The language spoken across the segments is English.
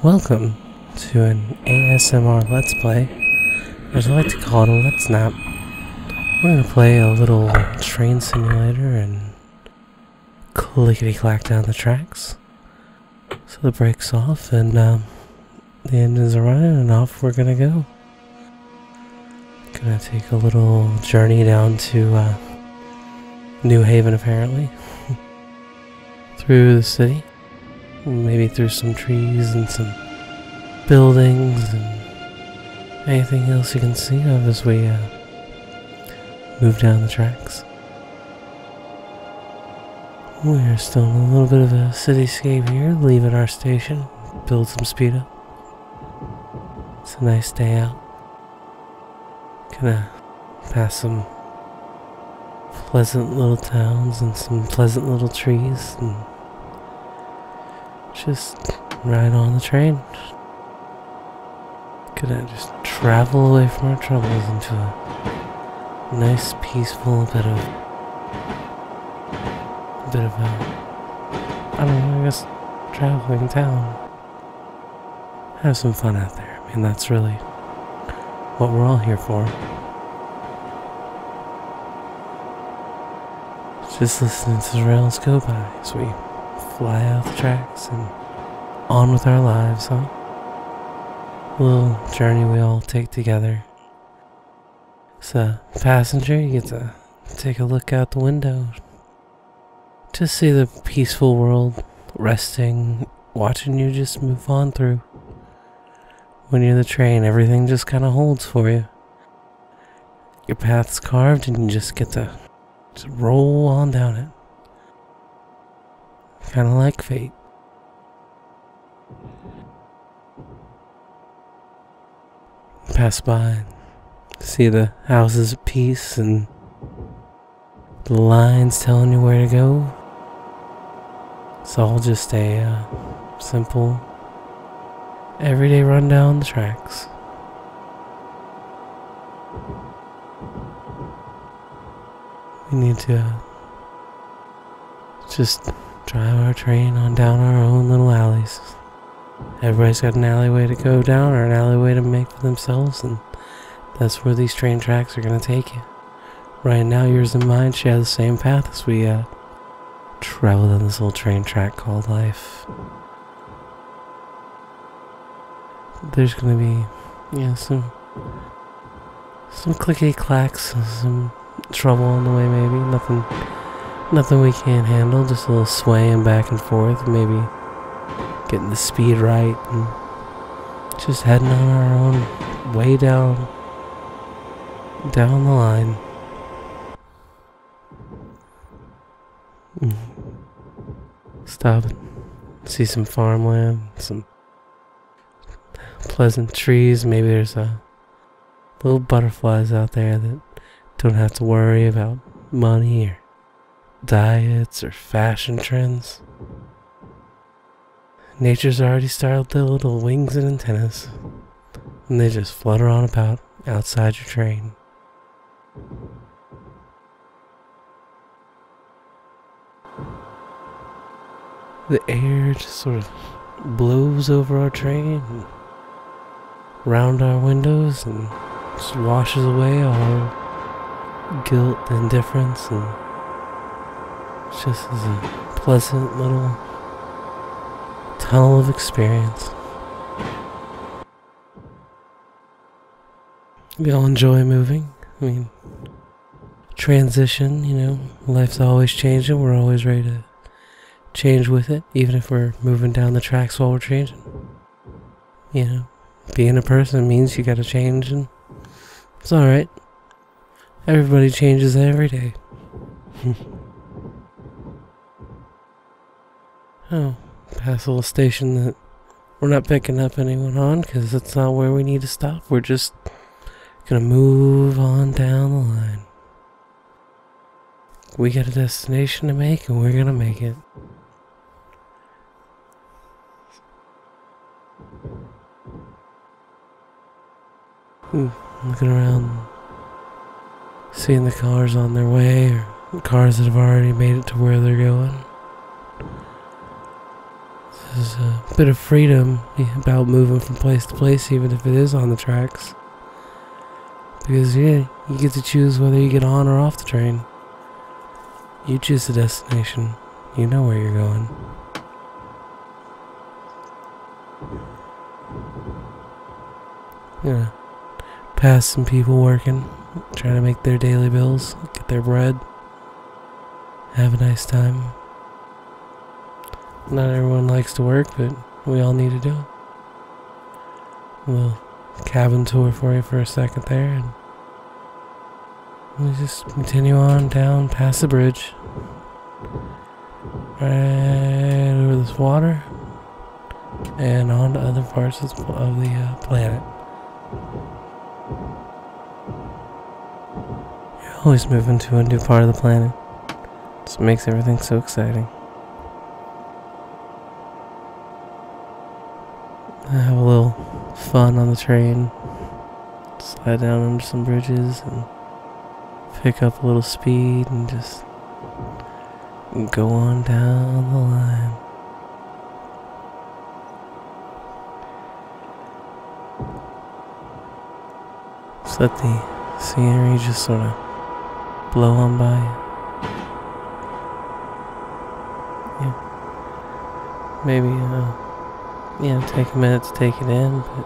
Welcome to an ASMR Let's Play, or as I like to call it, a Let's Nap. We're going to play a little train simulator and clickety-clack down the tracks. So the brake's off and the engines are running and off we're going to go. Gonna take a little journey down to New Haven apparently. Through the city. Maybe through some trees and some buildings and anything else you can see of as we move down the tracks. We're still in a little bit of a cityscape here, leaving our station, build some speed up. It's a nice day out. Gonna pass some pleasant little towns and some pleasant little trees and just ride on the train. Gonna just travel away from our troubles into a nice, peaceful bit of I don't know, I guess traveling town. Have some fun out there. I mean, that's really what we're all here for. Just listening to the rails go by as we fly out the tracks and on with our lives, huh? A little journey we all take together. As a passenger, you get to take a look out the window. Just see the peaceful world, resting, watching you just move on through. When you're in the train, everything just kind of holds for you. Your path's carved and you just get to just roll on down it. Kind of like fate. Pass by, see the houses of peace and the lines telling you where to go. It's all just a simple, everyday run down the tracks. We need to just drive our train on down our own little alleys. Everybody's got an alleyway to go down or an alleyway to make for themselves, and that's where these train tracks are going to take you. Right now, yours and mine share the same path as we travel down this little train track called life. There's going to be, some clickety clacks, some trouble on the way maybe, nothing we can't handle, just a little swaying back and forth, maybe getting the speed right and just heading on our own way down the line. Stop and see some farmland, some pleasant trees. Maybe there's little butterflies out there that don't have to worry about money or diets or fashion trends. Nature's already started their little wings and antennas, and they just flutter on about outside your train. The air just sort of blows over our train and round our windows and just washes away all guilt and indifference, and it's just as a pleasant little tunnel of experience. We all enjoy moving. I mean, transition, life's always changing. We're always ready to change with it, even if we're moving down the tracks while we're changing. Being a person means you gotta change, and it's alright. Everybody changes every day. Oh, past a little station that we're not picking up anyone on because that's not where we need to stop. We're just gonna move on down the line. We got a destination to make and we're gonna make it. Looking around, seeing the cars on their way or cars that have already made it to where they're going. This is a bit of freedom about moving from place to place, even if it is on the tracks. Because, yeah, you get to choose whether you get on or off the train. You choose the destination. You know where you're going. Yeah. Past some people working, trying to make their daily bills, get their bread, have a nice time. Not everyone likes to work, but we all need to do it. A little cabin tour for you for a second there, and we just continue on down past the bridge, right over this water, and on to other parts of the planet. You're always moving to a new part of the planet. That's what makes everything so exciting. I have a little fun on the train. Slide down under some bridges and pick up a little speed and just go on down the line. Just let the scenery just sort of blow on by. Yeah. Maybe, take a minute to take it in, but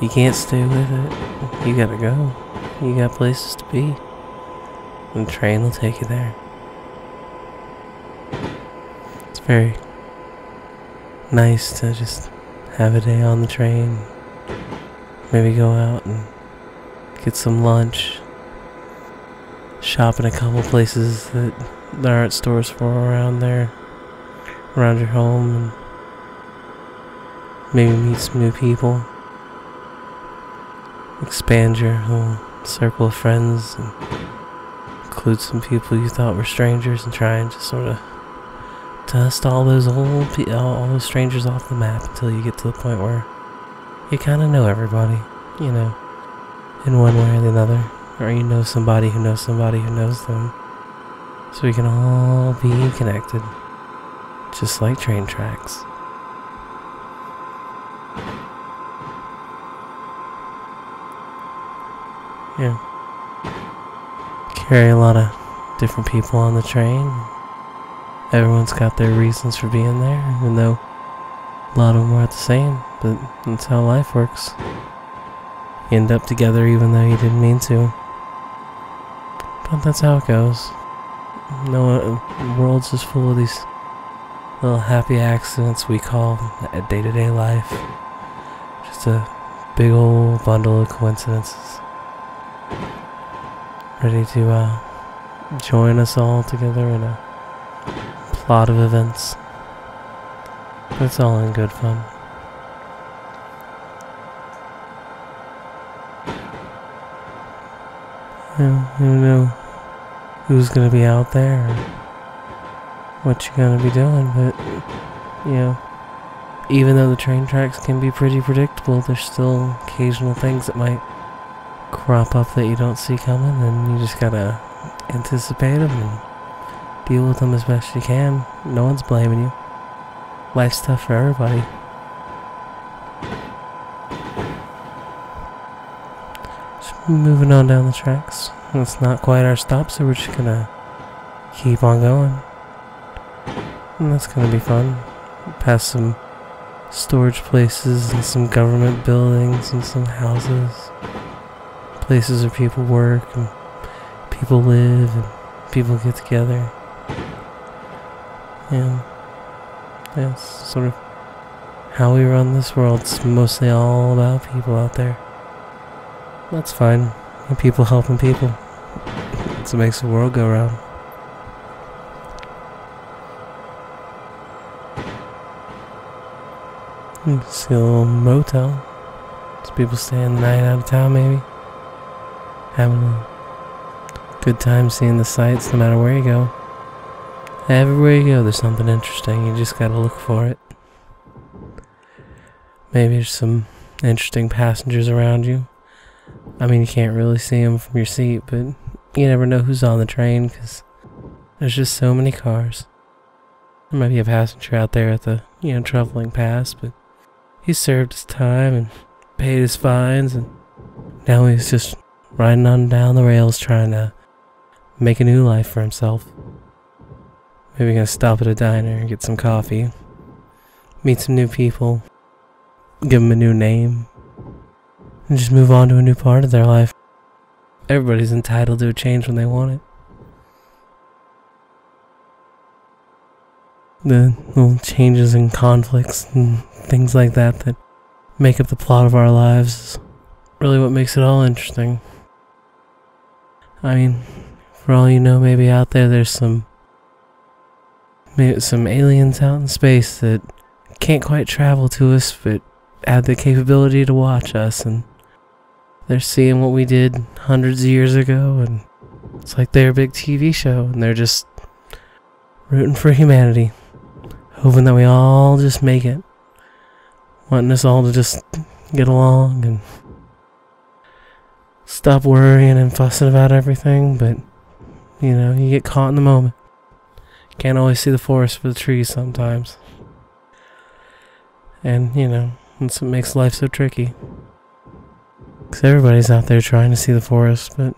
you can't stay with it. You gotta go. You got places to be. And the train will take you there. It's very nice to just have a day on the train. Maybe go out and get some lunch. Shop in a couple places that there aren't stores for around there. Around your home. And maybe meet some new people. Expand your whole circle of friends and include some people you thought were strangers and try and just sort of dust all those all those strangers off the map until you get to the point where you kind of know everybody, in one way or another. Or you know somebody who knows somebody who knows them. So we can all be connected. Just like train tracks. Yeah. Carry a lot of different people on the train. Everyone's got their reasons for being there, even though a lot of them aren't the same, but that's how life works. You end up together even though you didn't mean to. But that's how it goes. The world's just full of these little happy accidents we call a day-to-day life. Just a big old bundle of coincidences. Ready to join us all together in a plot of events. But it's all in good fun. You don't know who's gonna be out there or what you're gonna be doing, but even though the train tracks can be pretty predictable, there's still occasional things that might crop up that you don't see coming, and you just gotta anticipate them and deal with them as best you can. No one's blaming you. Life's tough for everybody. Just moving on down the tracks. It's not quite our stop, so we're just gonna keep on going. And that's gonna be fun. Past some storage places and some government buildings and some houses. Places where people work and people live and people get together. And that's sort of how we run this world. It's mostly all about people out there. That's fine. And people helping people. That's what makes the world go round. See a little motel. Some people staying the night out of town maybe. Having a good time seeing the sights no matter where you go. Everywhere you go there's something interesting. You just gotta look for it. Maybe there's some interesting passengers around you. I mean, you can't really see them from your seat, but you never know who's on the train because there's just so many cars. There might be a passenger out there at the, traveling past, but he served his time and paid his fines, and now he's just riding on down the rails trying to make a new life for himself. Maybe gonna stop at a diner and get some coffee, meet some new people, give them a new name, and just move on to a new part of their life. Everybody's entitled to a change when they want it. The little changes and conflicts and things like that make up the plot of our lives is really what makes it all interesting. I mean, for all you know, maybe out there's some aliens out in space that can't quite travel to us, but have the capability to watch us, and they're seeing what we did hundreds of years ago, and it's like their big TV show, and they're just rooting for humanity, hoping that we all just make it, wanting us all to just get along and stop worrying and fussing about everything. But you get caught in the moment. Can't always see the forest for the trees sometimes, and that's what makes life so tricky, because everybody's out there trying to see the forest, but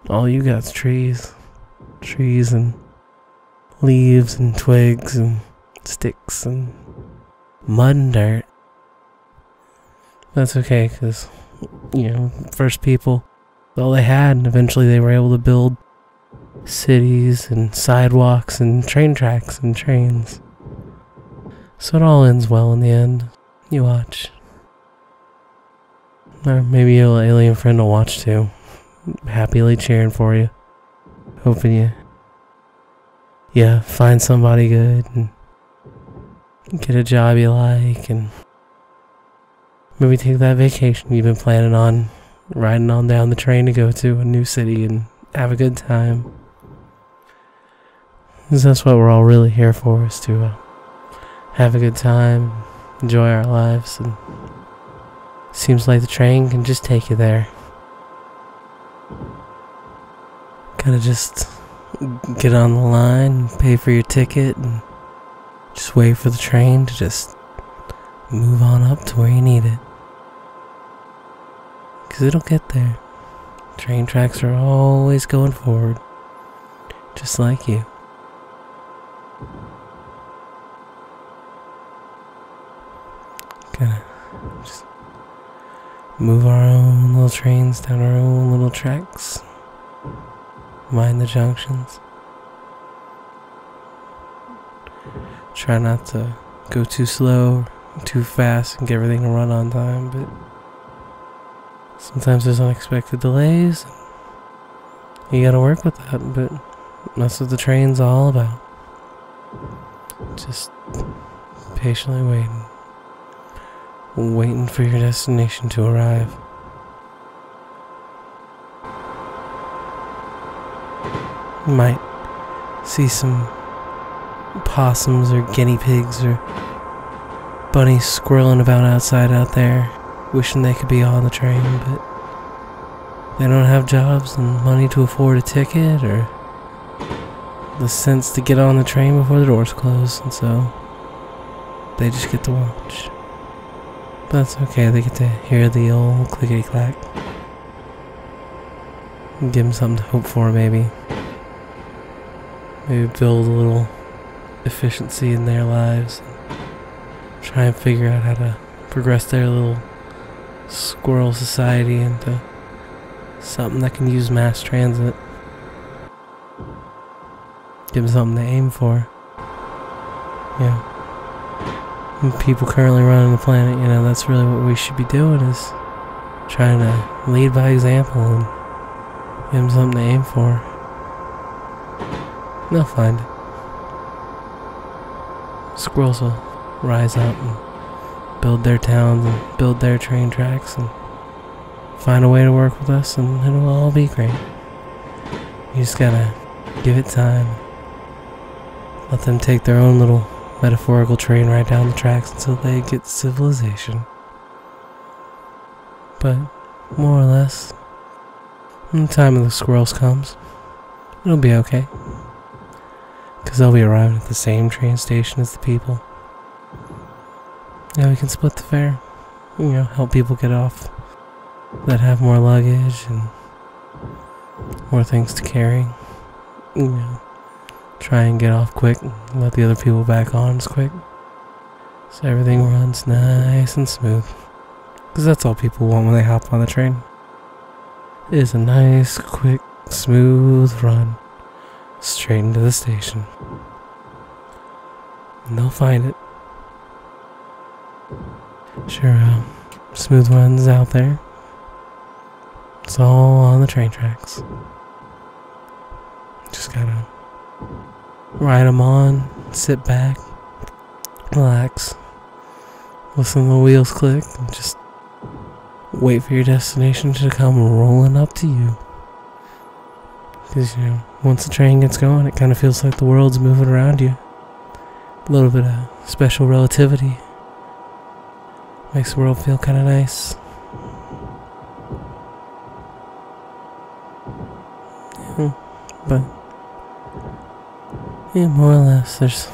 all you got's trees and leaves and twigs and sticks and mud and dirt. That's okay, because first people, all they had, and eventually they were able to build cities and sidewalks and train tracks and trains. So it all ends well in the end. You watch. Or maybe your alien friend will watch too, happily cheering for you, hoping you find somebody good and get a job you like, and maybe take that vacation you've been planning on, riding on down the train to go to a new city and have a good time. Because that's what we're all really here for, is to have a good time, enjoy our lives, and seems like the train can just take you there. Gotta just get on the line, pay for your ticket, and just wait for the train to just move on up to where you need it. Because it'll get there. Train tracks are always going forward, just like you. Gotta just move our own little trains down our own little tracks. Mind the junctions. Try not to go too slow or too fast and get everything to run on time, but sometimes there's unexpected delays. You gotta work with that, but that's what the train's all about. Just patiently waiting for your destination to arrive. You might see some possums or guinea pigs or bunnies squirreling about outside out there, wishing they could be on the train, but they don't have jobs and money to afford a ticket or the sense to get on the train before the doors close, and so they just get to watch. But that's okay, they get to hear the old clickety-clack. Give them something to hope for, maybe. Maybe build a little efficiency in their lives. Try and figure out how to progress their little squirrel society into something that can use mass transit. Give them something to aim for. Yeah. And people currently running the planet, that's really what we should be doing, is trying to lead by example and give them something to aim for. They'll find it. Squirrels will rise up and build their towns and build their train tracks and find a way to work with us, and it'll all be great. You just gotta give it time. Let them take their own little metaphorical train right down the tracks until they get civilization. But more or less, when the time of the squirrels comes, it'll be okay. because they'll be arriving at the same train station as the people. Yeah, we can split the fare. You know, help people get off that have more luggage and more things to carry. You know, try and get off quick and let the other people back on as quick, so everything runs nice and smooth. Because that's all people want when they hop on the train. It is a nice, quick, smooth run straight into the station. And they'll find it. Sure, smooth runs out there. It's all on the train tracks. Just gotta ride them on, sit back, relax, listen to the wheels click, and just wait for your destination to come rolling up to you. Because, you know, once the train gets going, it kind of feels like the world's moving around you. A little bit of special relativity makes the world feel kind of nice. Yeah, but yeah, more or less, there's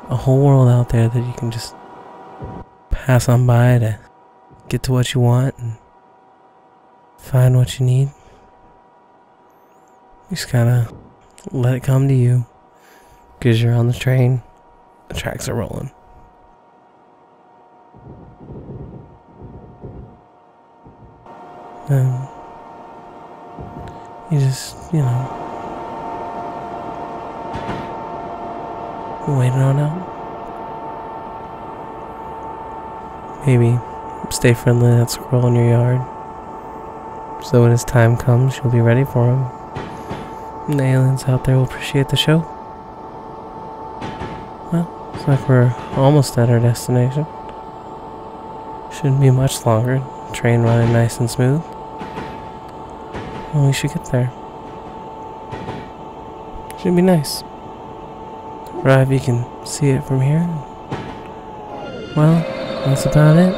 a whole world out there that you can just pass on by to get to what you want and find what you need. You just gotta let it come to you, because you're on the train, the tracks are rolling. And you just, you know, wait it on out. Maybe stay friendly to that squirrel in your yard, so when his time comes, you'll be ready for him. And the aliens out there will appreciate the show. Well, looks like we're almost at our destination. Shouldn't be much longer. Train running nice and smooth. Well, we should get there. Should be nice. Arrive, you can see it from here. Well, that's about it.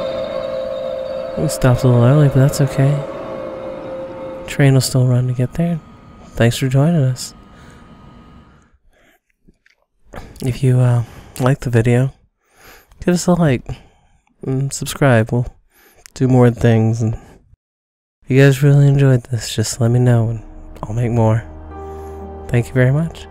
We stopped a little early, but that's okay. Train will still run to get there. Thanks for joining us. If you like the video, give us a like and subscribe. We'll do more things, and if you guys really enjoyed this, just let me know and I'll make more. Thank you very much.